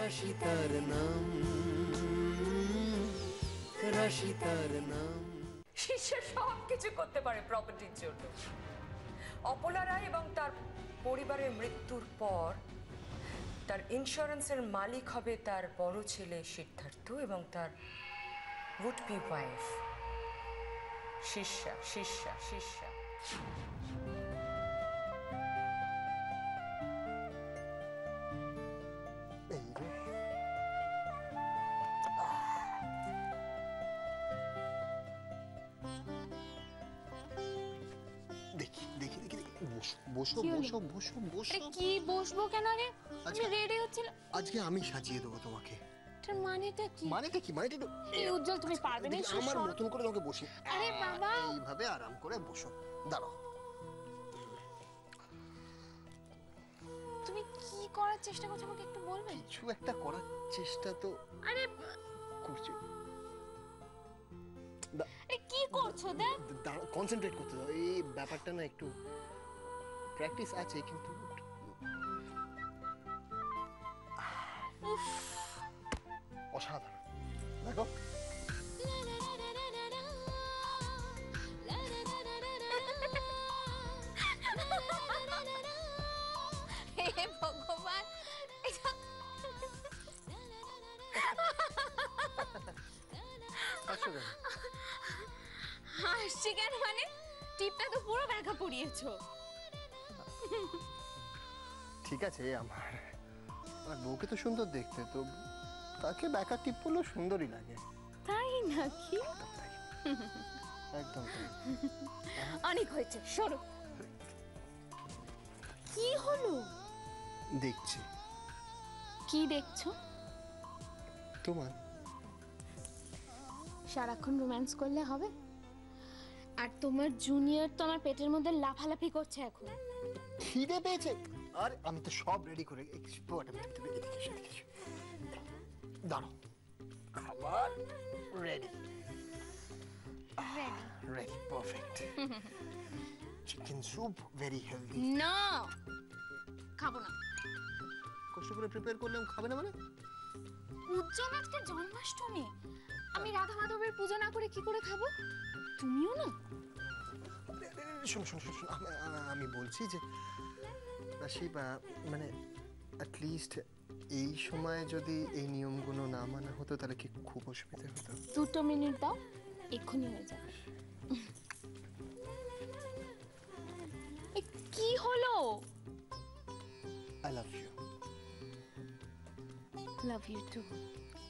রাশি তার নাম, রাশি তার নাম। শিষ্যা সব কিছু করতে পারে প্রপার্টির জন্য। অপলা রায় এবং তার পরিবারের মৃত্যুর পর তার ইন্স্যুরেন্সের মালিক হবে তার বড় ছেলে সিদ্ধার্থ এবং তার would be ওয়াইফ শিষ্যা। শিষ্যা শিষ্যা দেখি দেখি দেখি বসো বসো বসো বসো। কি বসবো কেন রে? আমি রেডি হচ্ছিল। আজকে আমি সাজিয়ে দেবো তোমাকে। এটার মানেটা কি? মানেটা কি? মানেটা এই উজ্জ্বল তুমি পারবে না। আমার মতন করে তোমাকে বসি। আরে বাবা এইভাবে আরাম করে বসো। দাঁড়াও। তুমি কি করার চেষ্টা করছো আমাকে একটু বলবে? কিছু একটা করার চেষ্টা তো আরে করছি। কি করছো? দেখ কনসেন্ট্রেট করতে দাও। এই ব্যাপারটা না একটু প্র্যাকটিস আছে কিন্তু অসাধারণ। দেখো হে ভগবান, হাসছি কেন? মানে টিপটা তো পুরো ব্যাগা পড়িয়েছো। ঠিক আছে, আমার বউকে তো সুন্দর দেখতে, তো তাকে ব্যাকা টিপ পরলেও সুন্দরই লাগে। তাই নাকি? একদম অনেক হয়েছে, সরো। কি হলো? দেখছি। কি দেখছো? তোমার। সারাক্ষণ রোম্যান্স করলে হবে? আর তোমার জুনিয়র তো আমার পেটের মধ্যে লাফালাফি করছে এখন। খিদে পেয়েছে? আর আমি তো সব রেডি করে দাঁড়াও। খাবার ready. Ready, perfect. Chicken soup, very healthy. না, খাবো না। কষ্ট করে প্রিপেয়ার করলাম, খাবে না মানে? উজ্জ্বল আজকে জন্মাষ্টমী, আমি রাধা মাধবের পূজা না করে কি করে খাবো? তুমিও না? শোনো শোনো শোনো, আমি বলছি যে রাশি, মানে অ্যাটলিস্ট এই সময় যদি এই নিয়মগুলো না মানা হতো তাহলে কি খুব অসুবিধা হতো? 2 মিনিট দাও, এক্ষুনি হয়ে যাবে। কি হলো? I love you. Love you too.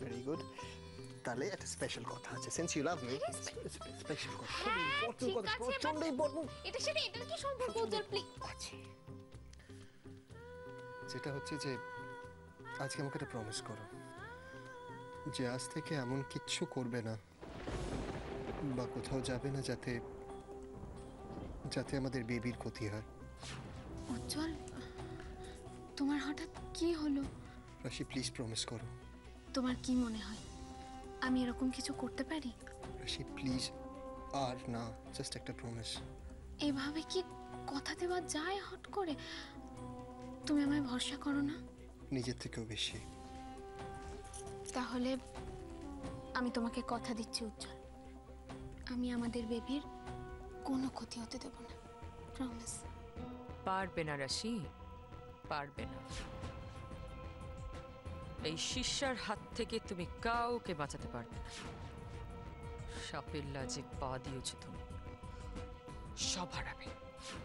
Very good. তাহলে একটা স্পেশাল কথা আছে, since you love me. Special কথা, ইম্পর্টেন্ট কথা, প্রচন্ড ইম্পর্টেন্ট। এটা সাথে এটার কি সম্পর্ক উজ্জ্বল? প্লিজ। আছে, যেটা হচ্ছে যে আজকে আমাকে একটা প্রমিস করো যে আজ থেকে এমন কিচ্ছু করবে না বা কোথাও যাবে না যাতে যাতে আমাদের বেবির ক্ষতি হয়। উজ্জ্বল, তোমার হঠাৎ কি হলো? রাশি, প্লিজ প্রমিস করো। তোমার কি মনে হয় আমি এরকম কিছু করতে পারি? রাশি প্লিজ, আর না, জাস্ট একটা প্রমিস। এভাবে কি কথা দেওয়া যায় হট করে? তুমি আমায় ভরসা করো না? নিজের থেকেও বেশি। তাহলে আমি তোমাকে কথা দিচ্ছি উজ্জ্বল, আমি আমাদের বেবির কোনো ক্ষতি হতে দেব না, প্রমিস। পারবে না রাশি, পারবে না। এই শিষ্যার হাত থেকে তুমি কাউকে বাঁচাতে পারবে না। সাপের লাজে পা দিয়েছ তুমি, সব হারাবে।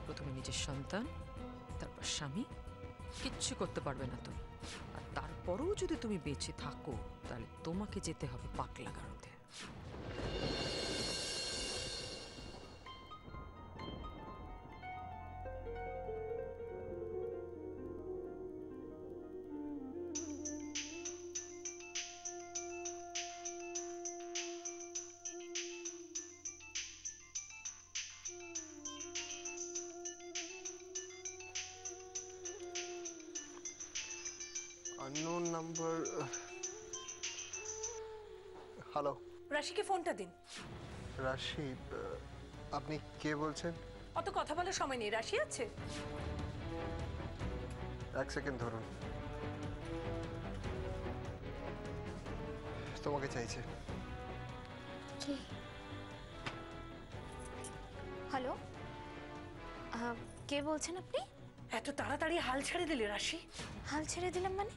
প্রথমে নিজের সন্তান, তারপর স্বামী, কিচ্ছু করতে পারবে না তুমি। আর তারপরেও যদি তুমি বেঁচে থাকো তাহলে তোমাকে যেতে হবে পাগলা গারদে। unknown number. হ্যালো, রাশিকে ফোনটা দিন। রাশি, আপনি কে বলছেন? অত কথা বলার সময় নেই। রাশি আছে? এক সেকেন্ড ধরুন। তোমাকে চাইছে। কি? হ্যালো, কে বলছেন আপনি? এত তাড়াতাড়ি হাল ছেড়ে দিলে রাশি? হাল ছেড়ে দিলাম মানে?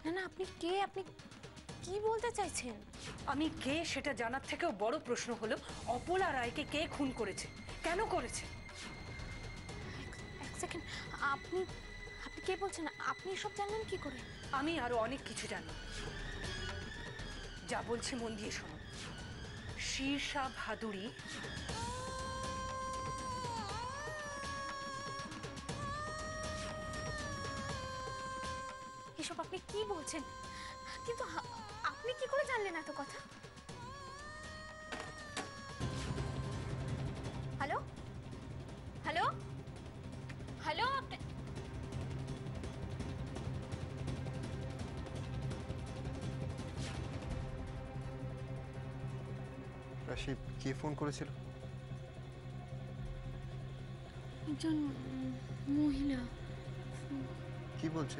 না না, আপনি কে? আপনি কি বলতে চাইছেন? আমি কে সেটা জানার থেকেও বড় প্রশ্ন হলো অপলা রায়কে কে খুন করেছে, কেন করেছে? এক সেকেন্ড, আপনি আপনি কে বলছেন? আপনি এসব জানলেন কি করে? আমি আরো অনেক কিছু জানি। যা বলছি মন দিয়ে শোনো। শীর্ষা ভাদুড়ি এসব আপনি কি বলছেন? কিন্তু আপনি কি করে জানলেন এত কথা? হ্যালো হ্যালো হ্যালো, রাশি, কে ফোন করেছিল? একজন মহিলা। কি বলছে?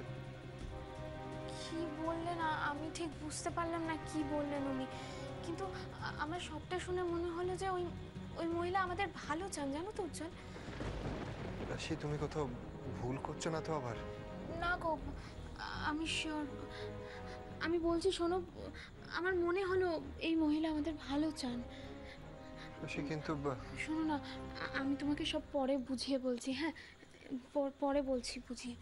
কি বললেন আমি ঠিক বুঝতে পারলাম না কি বললেন উনি, কিন্তু আমার সবটা শুনে মনে হলো যে ওই ওই মহিলা আমাদের ভালো চান, জানো তো উজ্জ্বল। রাশি, তুমি কোথাও ভুল করছো না তো আবার? না গো, আমি শিওর। আমি বলছি শোনো, আমার মনে হলো এই মহিলা আমাদের ভালো চান। রাশি, কিন্তু শোনো না, আমি তোমাকে সব পরে বুঝিয়ে বলছি। হ্যাঁ, পরে বলছি বুঝিয়ে।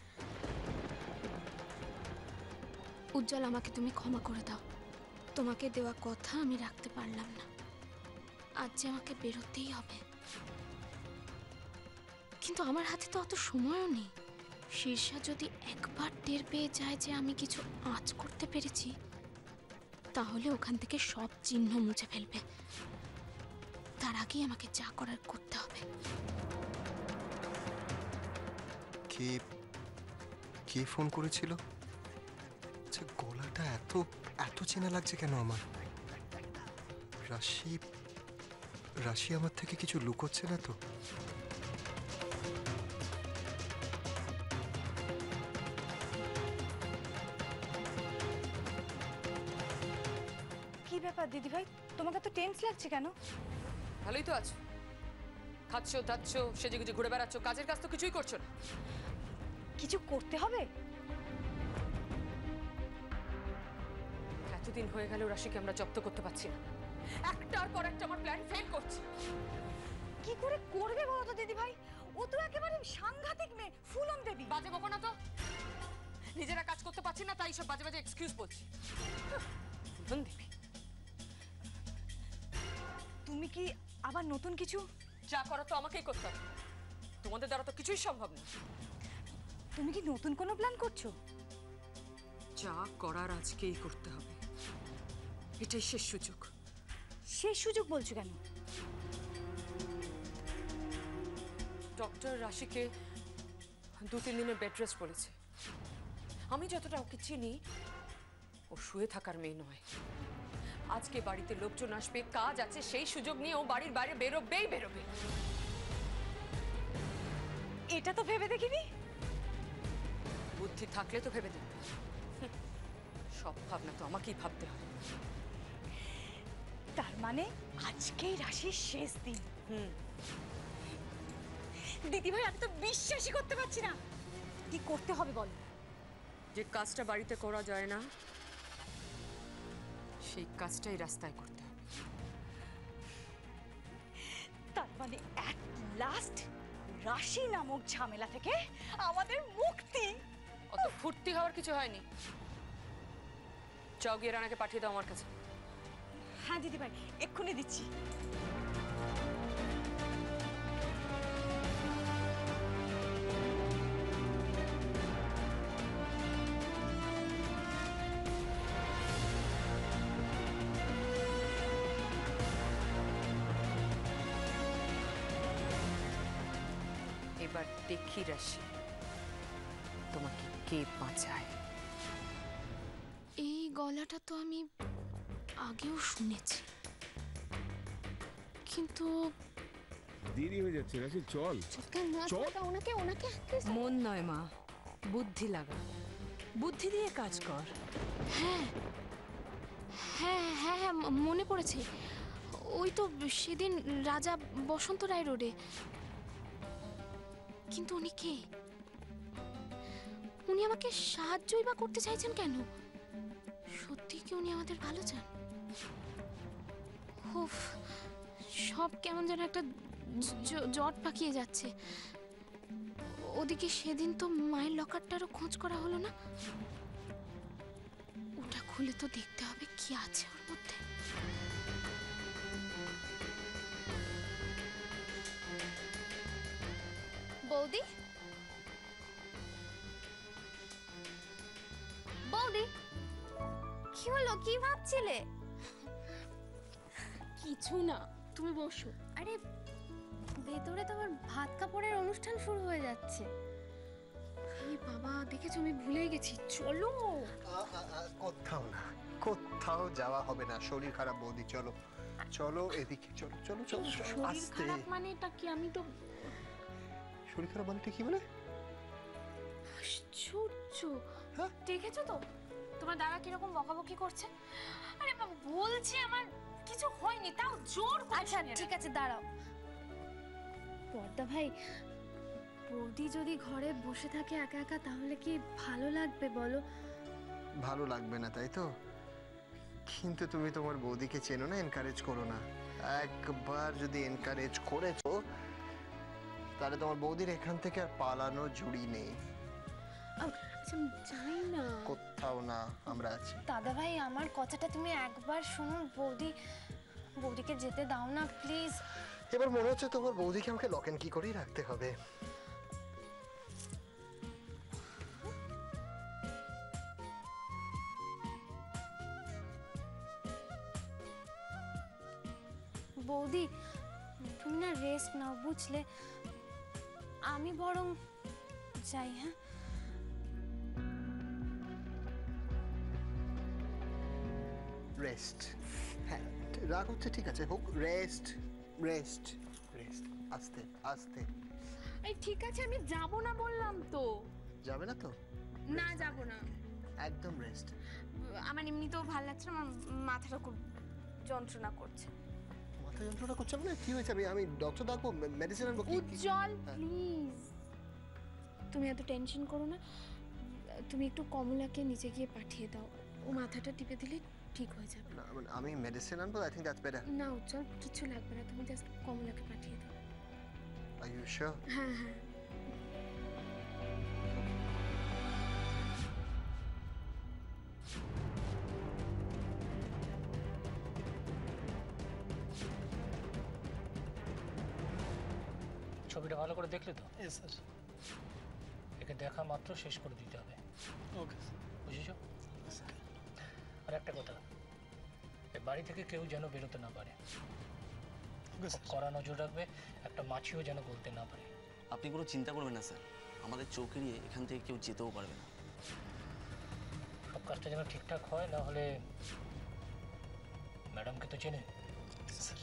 উজ্জ্বল, আমাকে তুমি ক্ষমা করে দাও। তোমাকে দেওয়া কথা আমি রাখতে পারলাম না। আজ যে আমাকে বেরোতেই হবে, কিন্তু আমার হাতে তো অত সময়ও নেই। শীর্ষা যদি একবার টের পেয়ে যায় যে আমি কিছু আঁচ করতে পেরেছি, তাহলে ওখান থেকে সব চিহ্ন মুছে ফেলবে। তার আগেই আমাকে যা করার করতে হবে। কে কে ফোন করেছিল? আচ্ছা, গলাটা এত এত চেনা লাগছে কেন আমার? রাশি রাশি আমার থেকে কিছু লুকোচ্ছে না তো? কি ব্যাপার দিদি ভাই, তোমাকে তো টেন্স লাগছে কেন? ভালোই তো আছো, খাচ্ছো দাচ্ছো, সেজে গুজে ঘুরে বেড়াচ্ছ, কাজের কাজ তো কিছুই করছো না। কিছু করতে হবে? এতদিন হয়ে গেল রাশিকে আমরা জব্দ করতে পারছি না। একটার পর একটা আমার প্ল্যান ফেল করছে। কি করে করবে বলো তো দিদি ভাই? ও তো একেবারে সাংঘাতিক মেয়ে, ফুলন দেবী। বাজে বকো না তো, নিজেরা কাজ করতে পারছি না তাই সব বাজে বাজে এক্সকিউজ বলছি। ফুলন দেবী, তুমি কি আবার নতুন কিছু? যা করো তো আমাকেই করতে হবে, তোমাদের দ্বারা তো কিছুই সম্ভব না। তুমি কি নতুন কোনো প্ল্যান করছো? যা করার আজকেই করতে হবে, এটাই শেষ সুযোগ। শেষ সুযোগ বলছো কেন? ডক্টর রাশিকে 2-3 দিনের বেড রেস্ট বলেছে। আমি যতটা ওকে চিনি, ও শুয়ে থাকার মেয়ে নয়। আজকে বাড়িতে লোকজন আসবে, কাজ আছে, সেই সুযোগ নিয়ে ও বাড়ির বাইরে বেরোবে। এটা তো ভেবে দেখিনি। বুদ্ধি থাকলে তো ভেবে দেখবে। সব ভাবনা তো আমাকেই ভাবতে হবে। তার মানে আজকেই রাশির শেষ দিন। দিদি ভাই, আমি তো বিশ্বাসই করতে পারছি না। কি করতে হবে বলো? যে কাজটা বাড়িতে করা যায় না, সেই কাজটাই রাস্তায় করতে হবে। তার মানে অ্যাট লাস্ট রাশি নামক ঝামেলা থেকে আমাদের মুক্তি। অত ফুর্তি হওয়ার কিছু হয়নি। যাও গিয়ে রানাকে পাঠিয়ে দাও আমার কাছে। হ্যাঁ দিদি ভাই, এক্ষুনি দিচ্ছি। এবার দেখি রাশি তোমাকে কে বাঁচায়। এই গলাটা তো আমি আগেও শুনেছি, কিন্তু দেরি হয়ে যাচ্ছে রাশি, চল। চল। ওনাকে মন নয় মা, বুদ্ধি লাগা। বুদ্ধি দিয়ে কাজ কর। হ্যাঁ হ্যাঁ হ্যাঁ হ্যাঁ, মনে পড়েছে। ওই তো সেদিন রাজা বসন্ত রায় রোডে। কিন্তু উনি কে? উনি আমাকে সাহায্যই বা করতে চাইছেন কেন? সত্যি কি উনি আমাদের ভালো চান? উফ, সব কেমন যেন একটা জট পাকিয়ে যাচ্ছে। ওদিকে সেদিন তো মায়ের লকারটারও খোঁজ করা হলো না। ওটা খুলে তো দেখতে হবে কি আছে ওর মধ্যে। বৌদি, বৌদি, কি হলো? কি ভাবছিলে? কিছু না, তুমি বসো। আরে ভেতরে তো আমার ভাত কাপড়ের অনুষ্ঠান শুরু হয়ে যাচ্ছে। এই বাবা, দেখেছো আমি ভুলেই গেছি। চলো। কোথাও না, কোথাও যাওয়া হবে না। শরীর খারাপ বৌদি, চলো চলো এদিকে, চলো চলো চলো। শরীর আস্তে। খারাপ মানে এটা কি? আমি তো শরীর খারাপ মানে কি বলে? আশ্চর্য। হ্যাঁ? দেখেছো তো তোমার দাদা কিরকম বকাবকি করছে? আরে বাবা, বলছি আমার কিছু হয়নি, তাও জোর করছে। আচ্ছা ঠিক আছে, দাঁড়াও। পর্দা ভাই, বৌদি যদি ঘরে বসে থাকে একা একা তাহলে কি ভালো লাগবে বলো? ভালো লাগবে না তাই তো, কিন্তু তুমি তোমার বৌদিকে চেনো না, এনকারেজ করো না। একবার যদি এনকারেজ করেছো তাহলে তোমার বৌদির এখান থেকে আর পালানো জুড়ি নেই। আচ্ছা যাই না। কোথাও না, আমরা আছি। দাদা ভাই, আমার কথাটা তুমি একবার শুনুন। বৌদিকে যেতে দাও না প্লিজ। এবার মনে হচ্ছে তোমার বৌদিকে আমাকে লক এন্ড কি করেই রাখতে হবে। বৌদি, তুমি না রেস্ট নাও বুঝলে। আমি বরং যাই। হ্যাঁ, রেস্ট। হ্যাঁ, রাগ হচ্ছে, ঠিক আছে, হোক। Rest rest rest. আস্তে আস্তে। এই ঠিক আছে, আমি যাব না বললাম তো। যাবে না তো? না, যাব না। একদম রেস্ট। আমার এমনিতেও ভালো লাগছে না, আমার মাথাটা খুব যন্ত্রণা করছে। মাথা যন্ত্রণা করছে মানে কি হয়েছে? আমি ডক্টর ডাকবো, মেডিসিন আনবো? উজ্জ্বল প্লিজ, তুমি এত টেনশন করো না। তুমি একটু কমলাকে নিচে গিয়ে পাঠিয়ে দাও, ও মাথাটা টিপে দিলে ঠিক হয়ে যাবে। না, আমি মেডিসিন আনবো। I think that's better. না উজ্জ্বল, কিছু লাগবে না, তুমি জাস্ট কমলাকে পাঠিয়ে দাও। Are you sure? হ্যাঁ হ্যাঁ। ছবিটা ভালো করে দেখলে তো? স্যার। একে দেখা মাত্র শেষ করে দিতে হবে, ওকে বুঝেছো? আর একটা কথা, এই বাড়ি থেকে কেউ যেন বেরোতে না পারে। কড়া নজর রাখবে, একটা মাছিও যেন বলতে না পারে। আপনি কোনো চিন্তা করবেন না স্যার, আমাদের চোখ এড়িয়ে এখান থেকে কেউ যেতেও পারবে না। সব কাজটা যেন ঠিকঠাক হয়, না হলে ম্যাডামকে তো চেনে। স্যার।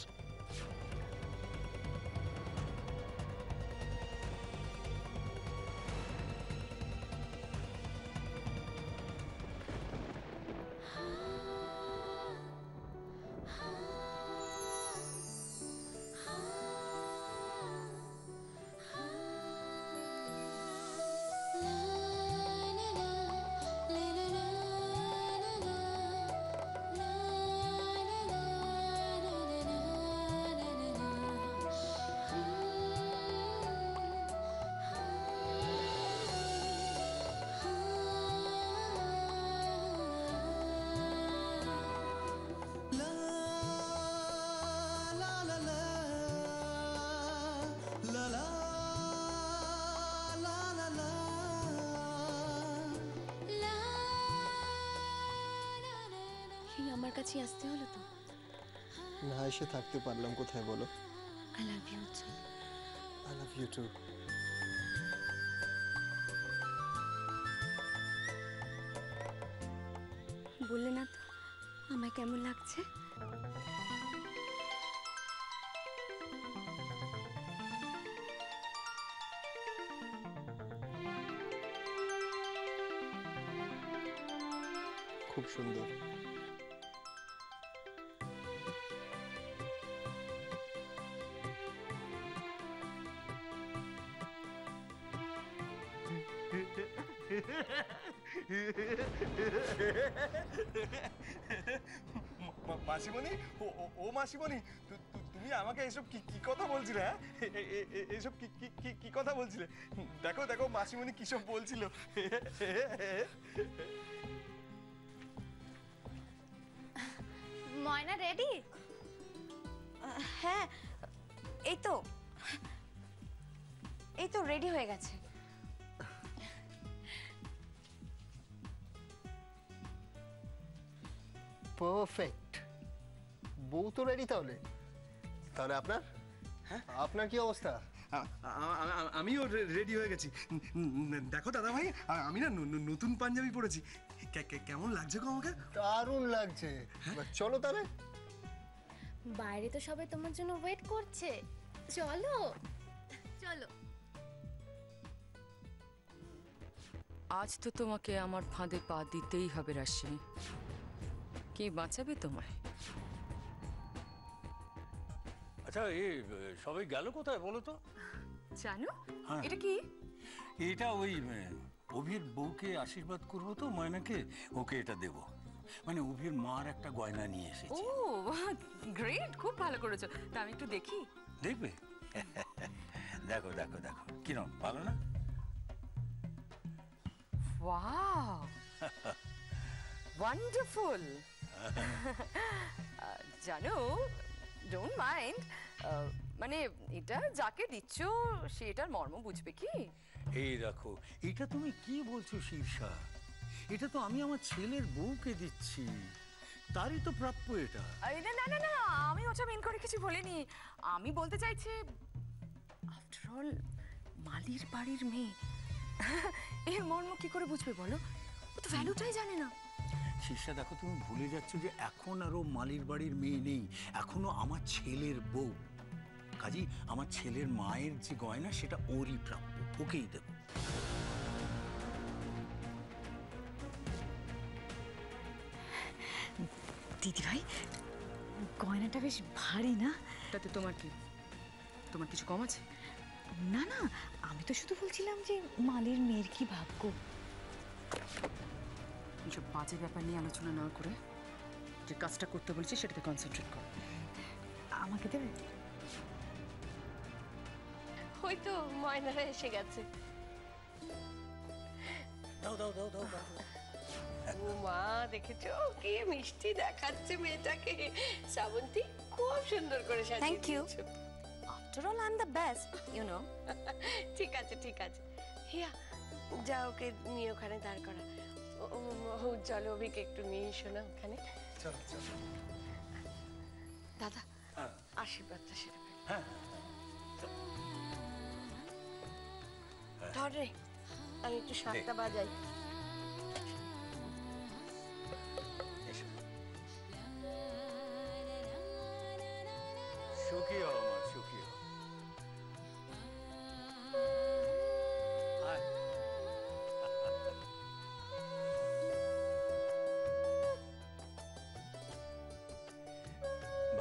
আমার কাছে আসতে হলো তো। না এসে থাকতে পারলাম কোথায় বলো? I love you Ujjwal. I love you too. বললে না তো আমায় কেমন লাগছে? খুব সুন্দর। মাসিমণি, ও মাসিমণি, তুমি আমাকে এসব কি কি কথা বলছিলে? হ্যাঁ, এসব কি কি কি কথা বলছিলে? দেখো দেখো মাসিমণি কি সব বলছিল। ময়না রেডি? হ্যাঁ, এই তো রেডি হয়ে গেছে। পারফেক্ট, বউ তো রেডি তাহলে। তাহলে আপনার, হ্যাঁ আপনার কি অবস্থা? আমিও রেডি হয়ে গেছি। দেখো দাদা ভাই, আমি না নতুন পাঞ্জাবি পরেছি। কেমন লাগছে গো আমাকে? দারুণ লাগছে। চলো তাহলে। বাইরে তো সবাই তোমার জন্য ওয়েট করছে, চলো চলো। আজ তো তোমাকে আমার ফাঁদে পা দিতেই হবে রাশি। কে বাঁচাবে তোমায়? আচ্ছা, সবাই গেল কোথায় বলো তো? জানো হ্যাঁ। এটা কি? এটা ওই অভির বউকে আশীর্বাদ করবো তো ময়নাকে, ওকে এটা দেব। মানে অভির মার একটা গয়না নিয়ে এসেছি। ও গ্রেট, খুব ভালো করেছো। তা আমি একটু দেখি। দেখবে? দেখো দেখো দেখো, কিরম ভালো না? Wow, wonderful. জানো, ডোন্ট মাইন্ড, মানে এটা যাকে দিচ্ছ সেটার মর্ম বুঝবে কি? এই দেখো, এটা তুমি কি বলছো শীর্ষা? এটা তো আমি আমার ছেলের বউকে দিচ্ছি, তারই তো প্রাপ্য এটা। আরে না না না না, আমি ওটা মেন করে কিছু বলিনি। আমি বলতে চাইছি, আফটার অল মালির বাড়ির মেয়ে, এর মর্ম কি করে বুঝবে বলো? ও তো ভ্যালুটাই জানে না। শীর্ষা দেখো, তুমি ভুলে যাচ্ছ যে এখন আরো মালির বাড়ির মেয়ে নেই, এখনো আমার ছেলের বউ। কাজী আমার ছেলের মায়ের যে গয়না সেটা ওরই প্রাপ্য, ওকেই দেব। দিদি ভাই, গয়নাটা বেশ ভারী না? তাতে তোমার কি? তোমার কিছু কম আছে? না না, আমি তো শুধু বলছিলাম যে মালির মেয়ের কি ভাগ্য। এইসব বাজে ব্যাপার নিয়ে আলোচনা না করে যে কাজটা করতে বলছি সেটাতে কনসেন্ট্রেট করো। আমাকে দেবে? ওই তো ময়নারা এসে গেছে। দাও দাও দাও দাও দাও। ও মা, দেখেছো কি মিষ্টি দেখাচ্ছে মেয়েটাকে। শ্রাবন্তী খুব সুন্দর করে সাজিয়ে Thank you. দিয়েছো। After all I am the best, you know. ঠিক আছে ঠিক আছে, হিয়া যা ওকে নিয়ে ওখানে দাঁড় করা। চলো অভিকে একটু নিয়ে এসো না ওখানে। চলো চলো। দাদা, আশীর্বাদটা সেরে ফেলো। হ্যাঁ, ধর রে, আমি একটু শাকটা বাজাই। সুখী হও আমার, সুখী হও। আয়।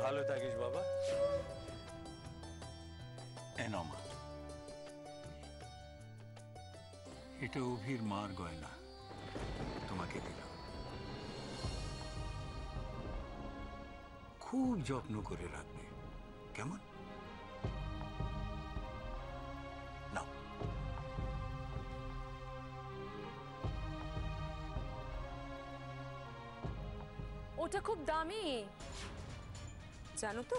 ভালো থাকিস বাবা। এনো মা, এটা অভির মার গয়না, তোমাকে দিলাম। খুব যত্ন করে রাখবে, কেমন? নাও। ওটা খুব দামি, জানো তো?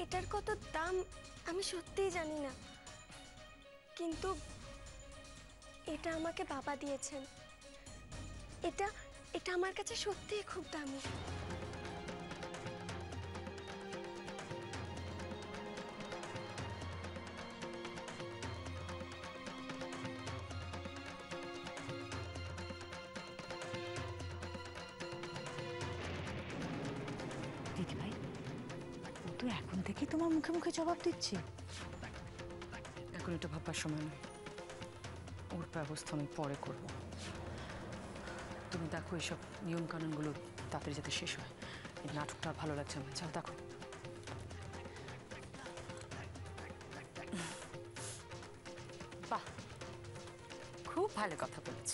এটার কত দাম আমি সত্যিই জানি না, কিন্তু এটা আমাকে বাবা দিয়েছেন। এটা এটা আমার কাছে সত্যিই খুব দামি। দিদি ভাই, ও তো এখন থেকেই তোমার মুখে মুখে জবাব দিচ্ছে। এখন এটা ভাববার সময় নয়। ওর ব্যবস্থা আমি পরে করব। তুমি দেখো এসব নিয়মকানুনগুলো তাড়াতাড়ি যাতে শেষ হয়। এই নাটকটা আর ভালো লাগছে আমার, যাও দেখো। বাহ, খুব ভালো কথা বলেছ।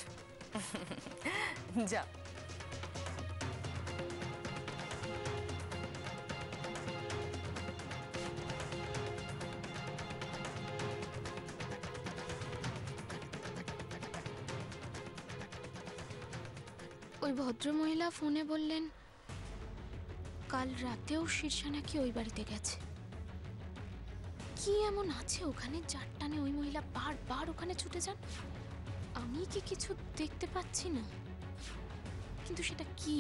যাও। ওই ভদ্রমহিলা ফোনে বললেন কাল রাতেও শীর্ষা নাকি ওই বাড়িতে গেছে। কি এমন আছে ওখানে যার টানে ওই মহিলা বারবার ওখানে ছুটে যান? আমি কি কিছু দেখতে পাচ্ছি না, কিন্তু সেটা কি?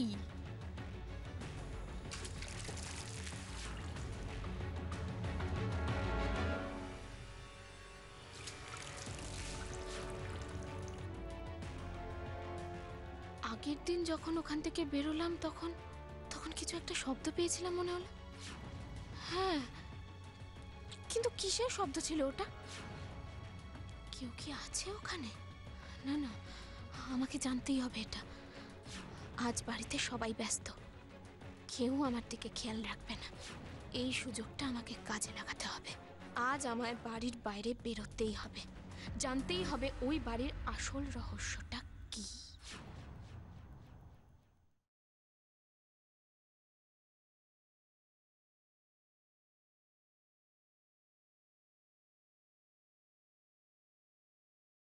আগের দিন যখন ওখান থেকে বেরোলাম তখন কিছু একটা শব্দ পেয়েছিলাম মনে হলো। হ্যাঁ, কিন্তু কিসের শব্দ ছিল ওটা? কেউ কি আছে ওখানে? না না, আমাকে জানতেই হবে এটা। আজ বাড়িতে সবাই ব্যস্ত, কেউ আমার দিকে খেয়াল রাখবে না। এই সুযোগটা আমাকে কাজে লাগাতে হবে। আজ আমায় বাড়ির বাইরে বেরোতেই হবে, জানতেই হবে ওই বাড়ির আসল রহস্যটা কি।